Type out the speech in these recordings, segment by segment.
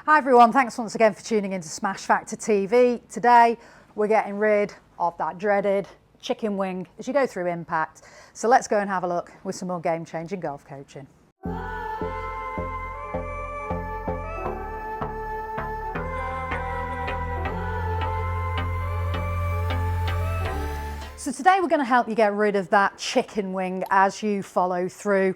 Hi everyone, thanks once again for tuning in to Smash Factor TV. Today we're getting rid of that dreaded chicken wing as you go through impact. So let's go and have a look with some more game-changing golf coaching. So today we're going to help you get rid of that chicken wing as you follow through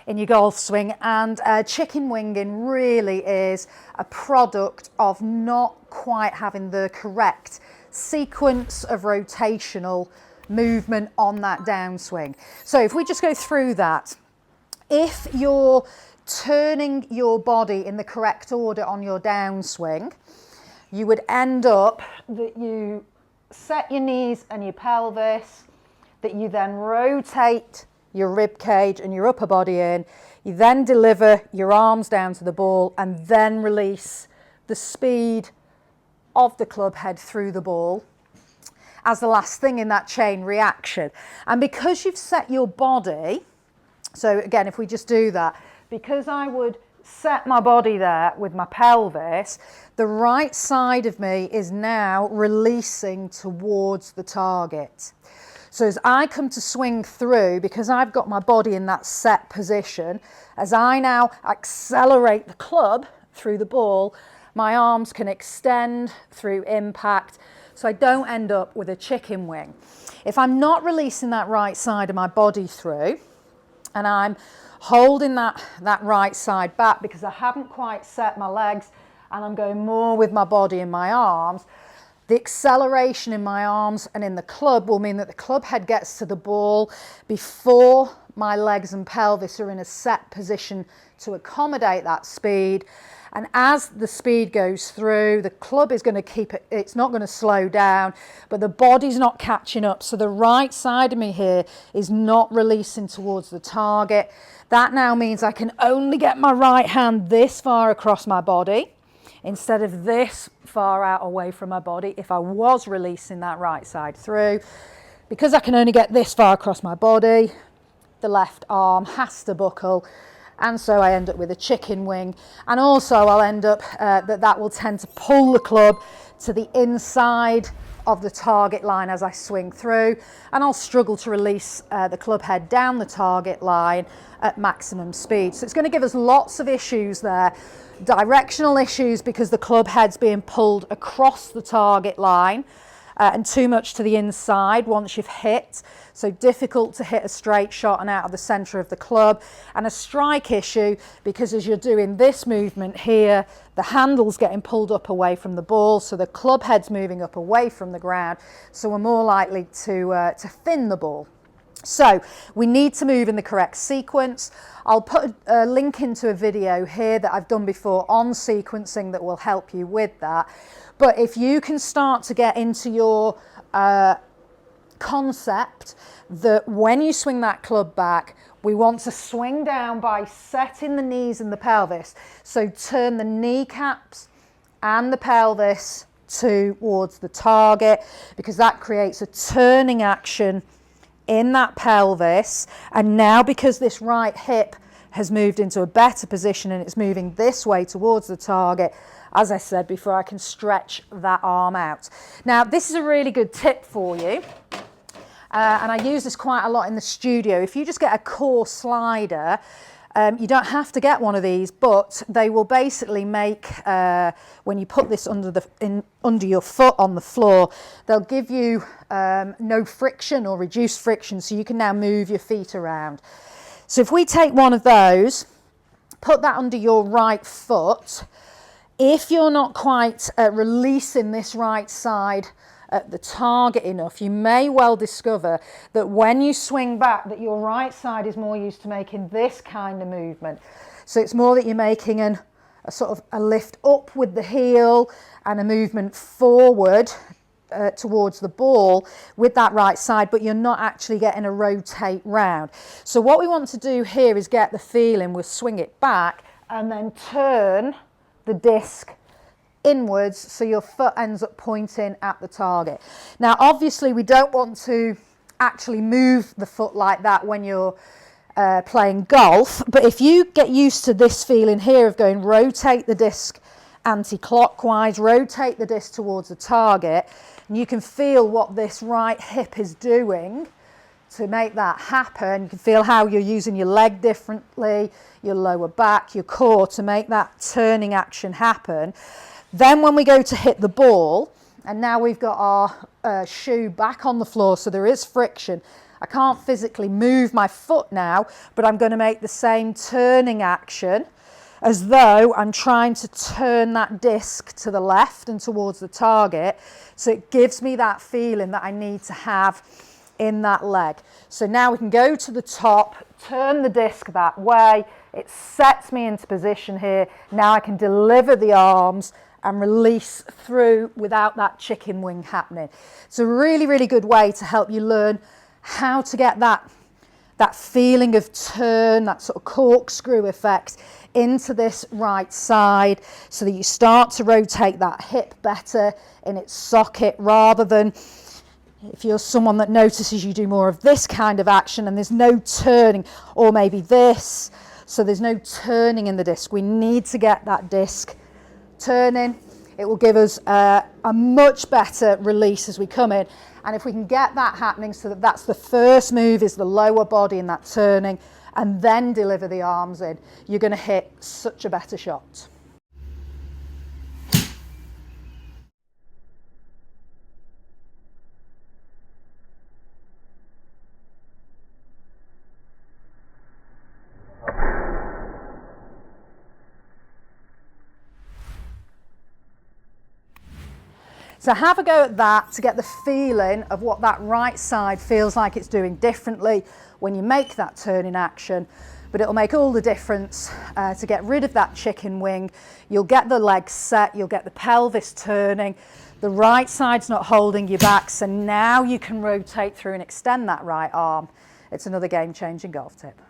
in your golf swing. And chicken winging really is a product of not quite having the correct sequence of rotational movement on that downswing. So if we just go through that, if you're turning your body in the correct order on your downswing, you would end up that you set your knees and your pelvis, that you then rotate your rib cage and your upper body in, you then deliver your arms down to the ball and then release the speed of the club head through the ball as the last thing in that chain reaction. And because you've set your body, so again, if we just do that, because I would set my body there with my pelvis, the right side of me is now releasing towards the target. So as I come to swing through, because I've got my body in that set position, as I now accelerate the club through the ball, my arms can extend through impact, so I don't end up with a chicken wing. If I'm not releasing that right side of my body through, and I'm holding that right side back because I haven't quite set my legs and I'm going more with my body and my arms, the acceleration in my arms and in the club will mean that the club head gets to the ball before my legs and pelvis are in a set position to accommodate that speed. And as the speed goes through, the club is going to keep it, it's not going to slow down, but the body's not catching up. So the right side of me here is not releasing towards the target. That now means I can only get my right hand this far across my body instead of this far out away from my body if I was releasing that right side through. Because I can only get this far across my body, the left arm has to buckle, and so I end up with a chicken wing. And also I'll end up that will tend to pull the club to the inside of the target line as I swing through, and I'll struggle to release the club head down the target line at maximum speed. So it's going to give us lots of issues there. Directional issues because the club head's being pulled across the target line and too much to the inside once you've hit. So difficult to hit a straight shot and out of the centre of the club. And a strike issue because as you're doing this movement here, the handle's getting pulled up away from the ball, so the club head's moving up away from the ground, so we're more likely to thin the ball. So we need to move in the correct sequence. I'll put a link into a video here that I've done before on sequencing that will help you with that. But if you can start to get into your concept that when you swing that club back, we want to swing down by setting the knees and the pelvis. So turn the kneecaps and the pelvis towards the target, because that creates a turning action in that pelvis. And now because this right hip has moved into a better position and it's moving this way towards the target, as I said before, I can stretch that arm out. Now this is a really good tip for you, and I use this quite a lot in the studio. If you just get a core slider, you don't have to get one of these, but they will basically make, when you put this under your foot on the floor, they'll give you no friction or reduced friction, so you can now move your feet around. So if we take one of those, put that under your right foot, if you're not quite releasing this right side at the target enough, you may well discover that when you swing back that your right side is more used to making this kind of movement. So it's more that you're making a sort of a lift up with the heel and a movement forward towards the ball with that right side, but you're not actually getting a rotate round. So what we want to do here is get the feeling, we'll swing it back and then turn the disc inwards so your foot ends up pointing at the target. Now obviously we don't want to actually move the foot like that when you're playing golf, but if you get used to this feeling here of going rotate the disc anti-clockwise, rotate the disc towards the target, and you can feel what this right hip is doing to make that happen. You can feel how you're using your leg differently, your lower back, your core to make that turning action happen. Then when we go to hit the ball, and now we've got our shoe back on the floor, so there is friction. I can't physically move my foot now, but I'm going to make the same turning action as though I'm trying to turn that disc to the left and towards the target. So it gives me that feeling that I need to have in that leg. So now we can go to the top, turn the disc that way. It sets me into position here. Now I can deliver the arms and release through without that chicken wing happening. It's a really, really good way to help you learn how to get that feeling of turn, that sort of corkscrew effect into this right side, so that you start to rotate that hip better in its socket, rather than if you're someone that notices you do more of this kind of action and there's no turning, or maybe this, so there's no turning in the disc. We need to get that disc turning. It will give us a much better release as we come in. And if we can get that happening, so that that's the first move, is the lower body in that turning, and then deliver the arms in, you're going to hit such a better shot. So have a go at that to get the feeling of what that right side feels like it's doing differently when you make that turning action. But it'll make all the difference to get rid of that chicken wing. You'll get the legs set, you'll get the pelvis turning, the right side's not holding you back, so now you can rotate through and extend that right arm. It's another game-changing golf tip.